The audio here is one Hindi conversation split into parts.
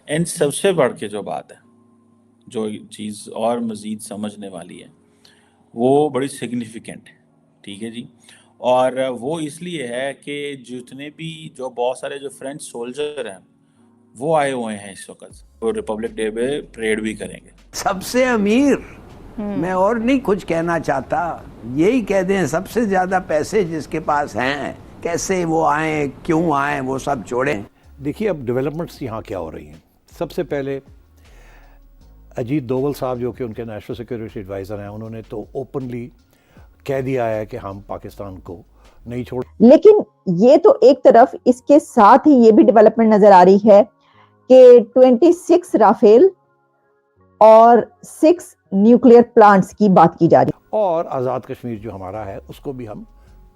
एंड सबसे बढ़ के जो बात है, जो चीज़ और मज़ीद समझने वाली है, वो बड़ी सिग्निफिकेंट है। ठीक है जी। और वो इसलिए है कि जितने भी जो बहुत सारे जो फ्रेंच सोल्जर हैं वो आए हुए हैं इस वक्त, वो रिपब्लिक डे पे परेड भी करेंगे। सबसे अमीर मैं और नहीं कुछ कहना चाहता, यही कह दें सबसे ज्यादा पैसे जिसके पास हैं, कैसे वो आए क्यों आए वो सब छोड़ें। देखिए अब डेवलपमेंट्स यहाँ क्या हो रही हैं। सबसे पहले अजीत डोवल साहब जो कि उनके नेशनल सिक्योरिटी एडवाइज़र हैं, उन्होंने तो ओपनली कह दिया है कि हम पाकिस्तान को नहीं छोड़। लेकिन ये तो एक तरफ, इसके साथ ही ये भी डेवलपमेंट नजर आ रही है कि 26 राफेल और 6 न्यूक्लियर प्लांट्स की बात की जा रही है। और आज़ाद कश्मीर जो हमारा है उसको भी हम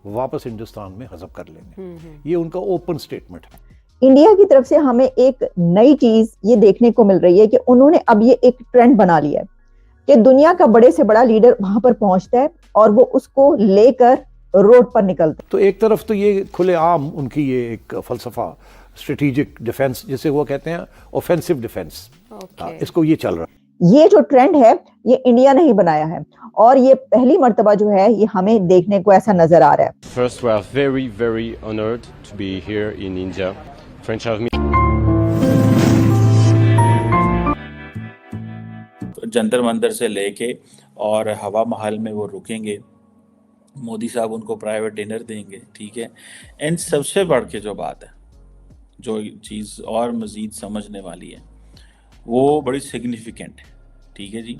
वापस हिंदुस्तान में हज़ब कर लेंगे। ये उनका ओपन स्टेटमेंट है। इंडिया की तरफ से हमें एक नई चीज ये देखने को मिल रही है कि उन्होंने अब ये एक ट्रेंड बना लिया है कि दुनिया का बड़े से बड़ा लीडर वहां पर पहुंचता है और वो उसको लेकर रोड पर निकलता है। तो एक तरफ तो ये खुलेआम उनकी ये एक फलसफा स्ट्रेटेजिक डिफेंस, जिसे वो कहते हैं ऑफेंसिव डिफेंस, इसको ये चल रहा है। ये जो ट्रेंड है ये इंडिया ने ही बनाया है और ये पहली मर्तबा जो है ये हमें देखने को ऐसा नजर आ रहा है। First, we are very, very honored to be here in India. French Army. Jantar Mantar से लेके और हवा महल में वो रुकेंगे, मोदी साहब उनको प्राइवेट डिनर देंगे। ठीक है। एंड सबसे बढ़ के जो बात है, जो चीज़ और मज़ीद समझने वाली है, वो बड़ी सिग्निफिकेंट है। ठीक है जी।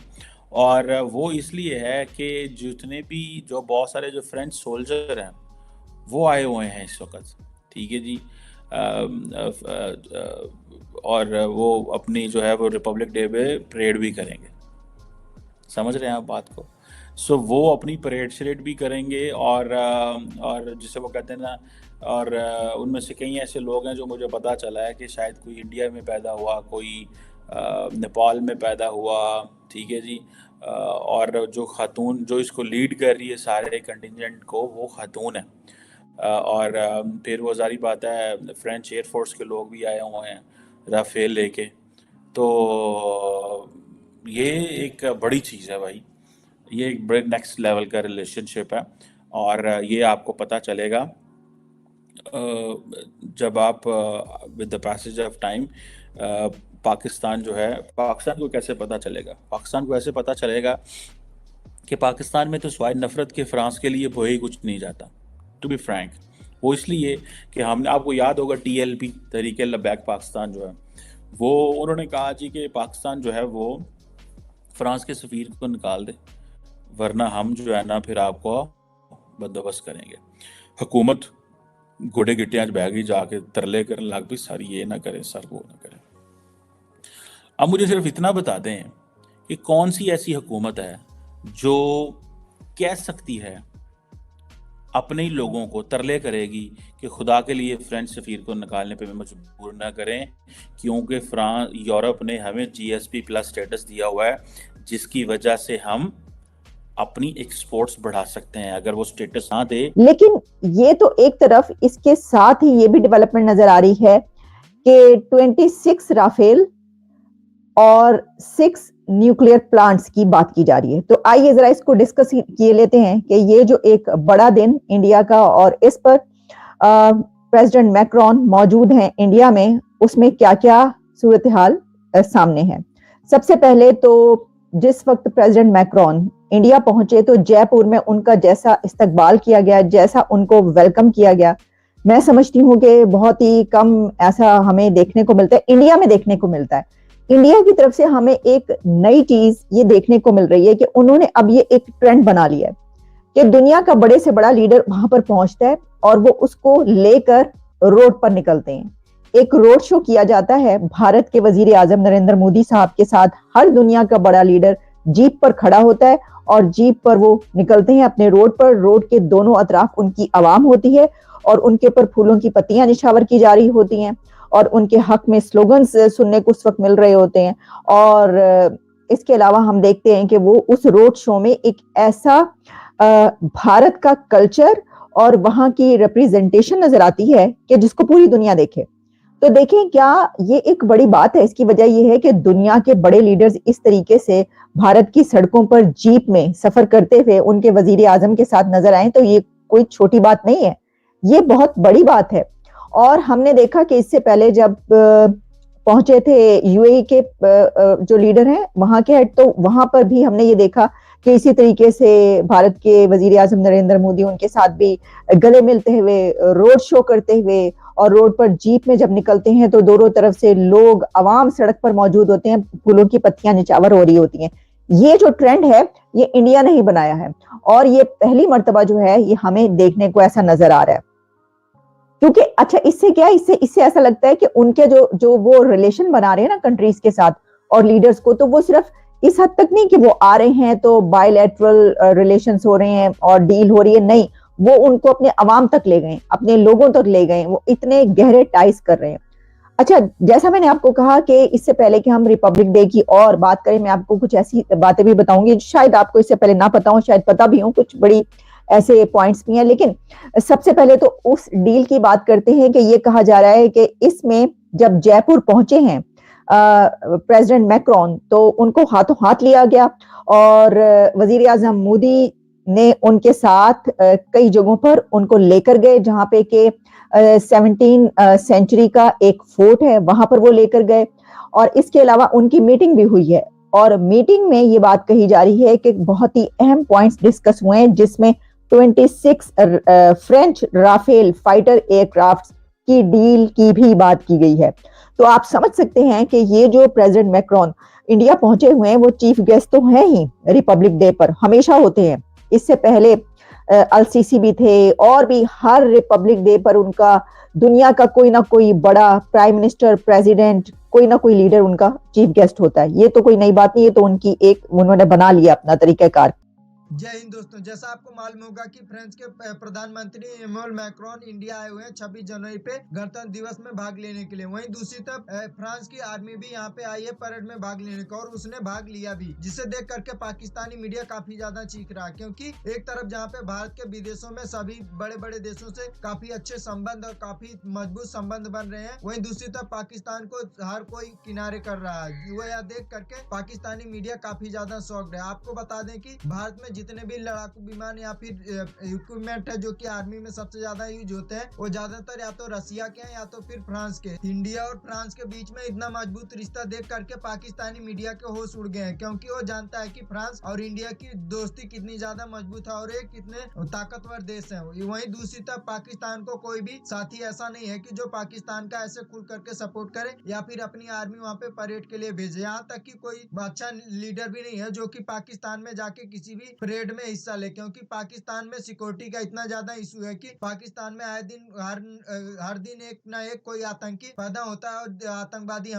और वो इसलिए है कि जितने भी जो बहुत सारे जो फ्रेंच सोल्जर हैं वो आए हुए हैं इस वक्त। ठीक है जी। और वो अपनी जो है वो रिपब्लिक डे पे परेड भी करेंगे। समझ रहे हैं आप बात को? सो वो अपनी परेड शरेड भी करेंगे और जिसे वो कहते हैं ना, और उनमें से कई ऐसे लोग हैं जो मुझे पता चला है कि शायद कोई इंडिया में पैदा हुआ, कोई नेपाल में पैदा हुआ। ठीक है जी। और जो खातून जो इसको लीड कर रही है सारे कंटिजेंट को, वो खातून है। और फिर वो जारी बात है फ्रेंच एयरफोर्स के लोग भी आए हुए हैं राफेल लेके। तो ये एक बड़ी चीज़ है भाई, ये एक बड़े नेक्स्ट लेवल का रिलेशनशिप है। और ये आपको पता चलेगा जब आप with the passage of time Pakistan जो है, पाकिस्तान को कैसे पता चलेगा? पाकिस्तान को ऐसे पता चलेगा कि पाकिस्तान में तो स्वाय नफरत के फ्रांस के लिए वही कुछ नहीं जाता, टू बी फ्रैंक। वो इसलिए कि हमने, आपको याद होगा TLP तहरीके लबैक पाकिस्तान जो है, वो उन्होंने कहा जी कि पाकिस्तान जो है वो फ्रांस के सफ़ीर को निकाल दे, वरना हम जो है ना फिर आपको बंदोबस्त करेंगे। हुकूमत घोड़े गिट्टियाँ बह गई, जाके तरले करने लग पई, सर ये ना करें, सर वो ना करें। अब मुझे सिर्फ इतना बता दें कि कौन सी ऐसी हुकूमत है जो कह सकती है, अपने ही लोगों को तरले करेगी कि खुदा के लिए फ्रेंच सफ़ीर को निकालने पे मजबूर ना करें, क्योंकि फ्रांस, यूरोप ने हमें GSP+ स्टेटस दिया हुआ है, जिसकी वजह से हम अपनी एक्सपोर्ट्स बढ़ा सकते हैं अगर वो स्टेटस ना दे। लेकिन ये तो एक तरफ, इसके साथ ही ये भी डेवलपमेंट नजर आ रही है कि 26 राफेल और 6 न्यूक्लियर प्लांट्स की बात की जा रही है। तो आइए जरा इसको डिस्कस किए लेते हैं कि ये जो एक बड़ा दिन इंडिया का, और इस पर प्रेसिडेंट मैक्रोन मौजूद हैं इंडिया में, उसमें क्या क्या सूरत हाल सामने है। सबसे पहले तो जिस वक्त प्रेसिडेंट मैक्रोन इंडिया पहुंचे तो जयपुर में उनका जैसा इस्तकबाल किया गया, जैसा उनको वेलकम किया गया, मैं समझती हूँ कि बहुत ही कम ऐसा हमें देखने को मिलता है, इंडिया में देखने को मिलता है। इंडिया की तरफ से हमें एक नई चीज ये देखने को मिल रही है कि उन्होंने अब ये एक ट्रेंड बना लिया है कि दुनिया का बड़े से बड़ा लीडर वहां पर पहुंचता है और वो उसको लेकर रोड पर निकलते हैं। एक रोड शो किया जाता है भारत के वजीर आजम नरेंद्र मोदी साहब के साथ। हर दुनिया का बड़ा लीडर जीप पर खड़ा होता है और जीप पर वो निकलते हैं अपने रोड पर। रोड के दोनों अतराफ उनकी आवाम होती है और उनके पर फूलों की पत्तियां निछावर की जा रही होती हैं और उनके हक में स्लोगन्स सुनने को उस वक्त मिल रहे होते हैं। और इसके अलावा हम देखते हैं कि वो उस रोड शो में एक ऐसा भारत का कल्चर और वहां की रिप्रेजेंटेशन नजर आती है कि जिसको पूरी दुनिया देखे। तो देखें क्या ये एक बड़ी बात है। इसकी वजह ये है कि दुनिया के बड़े लीडर्स इस तरीके से भारत की सड़कों पर जीप में सफर करते हुए उनके वजीर आजम के साथ नजर आए, तो ये कोई छोटी बात नहीं है, ये बहुत बड़ी बात है। और हमने देखा कि इससे पहले जब पहुंचे थे यूएई के जो लीडर हैं वहां के हेड, तो वहां पर भी हमने ये देखा कि इसी तरीके से भारत के वजीर आजम नरेंद्र मोदी उनके साथ भी गले मिलते हुए, रोड शो करते हुए, और रोड पर जीप में जब निकलते हैं तो दोनों तरफ से लोग अवाम सड़क पर मौजूद होते हैं, फूलों की पत्तियां निछावर हो रही होती हैं। ये जो ट्रेंड है ये इंडिया ने ही बनाया है, और ये पहली मर्तबा जो है ये हमें देखने को ऐसा नजर आ रहा है। क्योंकि अच्छा इससे क्या है, इससे ऐसा लगता है कि उनके जो वो रिलेशन बना रहे हैं ना कंट्रीज के साथ और लीडर्स को, तो वो सिर्फ इस हद तक नहीं कि वो आ रहे हैं तो बायलैटरल रिलेशंस हो रहे हैं और डील हो रही है, नहीं, वो उनको अपने अवाम तक ले गए, अपने लोगों तक ले गए, वो इतने गहरे टाइज कर रहे हैं। अच्छा, जैसा मैंने आपको कहा कि इससे पहले कि हम रिपब्लिक डे की और बात करें, मैं आपको कुछ ऐसी बातें भी बताऊंगी शायद आपको इससे पहले ना पता हो, शायद पता भी हो, कुछ बड़ी ऐसे पॉइंट्स भी हैं। लेकिन सबसे पहले तो उस डील की बात करते हैं कि ये कहा जा रहा है कि इसमें जब जयपुर पहुंचे हैं प्रेसिडेंट मैक्रोन, तो उनको हाथों हाथ लिया गया और वजीर आजम मोदी ने उनके साथ कई जगहों पर उनको लेकर गए, जहां पे के 17 सेंचुरी का एक फोर्ट है वहां पर वो लेकर गए, और इसके अलावा उनकी मीटिंग भी हुई है। और मीटिंग में ये बात कही जा रही है कि बहुत ही अहम पॉइंट्स डिस्कस हुए हैं, जिसमें 26 फ्रेंच राफेल फाइटर एयरक्राफ्ट की डील की भी बात की गई है। तो आप समझ सकते हैं कि ये जो प्रेसिडेंट मैक्रोन इंडिया पहुंचे हुए हैं वो चीफ गेस्ट तो हैं ही, रिपब्लिक डे पर हमेशा होते हैं। इससे पहले अल-सीसी भी थे, और भी हर रिपब्लिक डे पर उनका दुनिया का कोई ना कोई बड़ा प्राइम मिनिस्टर, प्रेसिडेंट, कोई ना कोई लीडर उनका चीफ गेस्ट होता है। ये तो कोई नई बात नहीं, ये तो उनकी एक उन्होंने बना लिया अपना तरीकाकार। जय हिंद दोस्तों, जैसा आपको मालूम होगा कि फ्रांस के प्रधानमंत्री इमैनुअल मैक्रोन इंडिया आए हुए हैं 26 जनवरी पे गणतंत्र दिवस में भाग लेने के लिए। वहीं दूसरी तरफ फ्रांस की आर्मी भी यहाँ पे आई है परेड में भाग लेने को, और उसने भाग लिया भी, जिसे देख करके पाकिस्तानी मीडिया काफी ज्यादा चीख रहा है। क्योंकि एक तरफ जहाँ पे भारत के विदेशों में सभी बड़े बड़े देशों से काफी अच्छे संबंध और काफी मजबूत संबंध बन रहे हैं, वहीं दूसरी तरफ पाकिस्तान को हर कोई किनारे कर रहा है। वो यह देख करके पाकिस्तानी मीडिया काफी ज्यादा शॉक्ड है। आपको बता दें कि भारत में जितने भी लड़ाकू विमान या फिर इक्विपमेंट है जो कि आर्मी में सबसे ज्यादा यूज होते हैं, वो ज्यादातर या तो रसिया के हैं या तो फिर फ्रांस के। इंडिया और फ्रांस के बीच में इतना मजबूत रिश्ता देख करके पाकिस्तानी मीडिया के होश उड़ गए हैं, क्योंकि वो जानता है कि फ्रांस और इंडिया की दोस्ती कितनी ज्यादा मजबूत है और एक कितने ताकतवर देश है। वहीं दूसरी तरफ पाकिस्तान को कोई भी साथी ऐसा नहीं है कि जो पाकिस्तान का ऐसे खुल करके सपोर्ट करे या फिर अपनी आर्मी वहाँ पे परेड के लिए भेजे। यहाँ तक कि कोई अच्छा लीडर भी नहीं है जो कि पाकिस्तान में जाके किसी भी परेड में हिस्सा ले, क्योंकि पाकिस्तान में सिक्योरिटी का इतना ज्यादा इशू है कि पाकिस्तान में आए दिन हर दिन एक ना एक कोई आतंकी पैदा होता है और आतंकवादी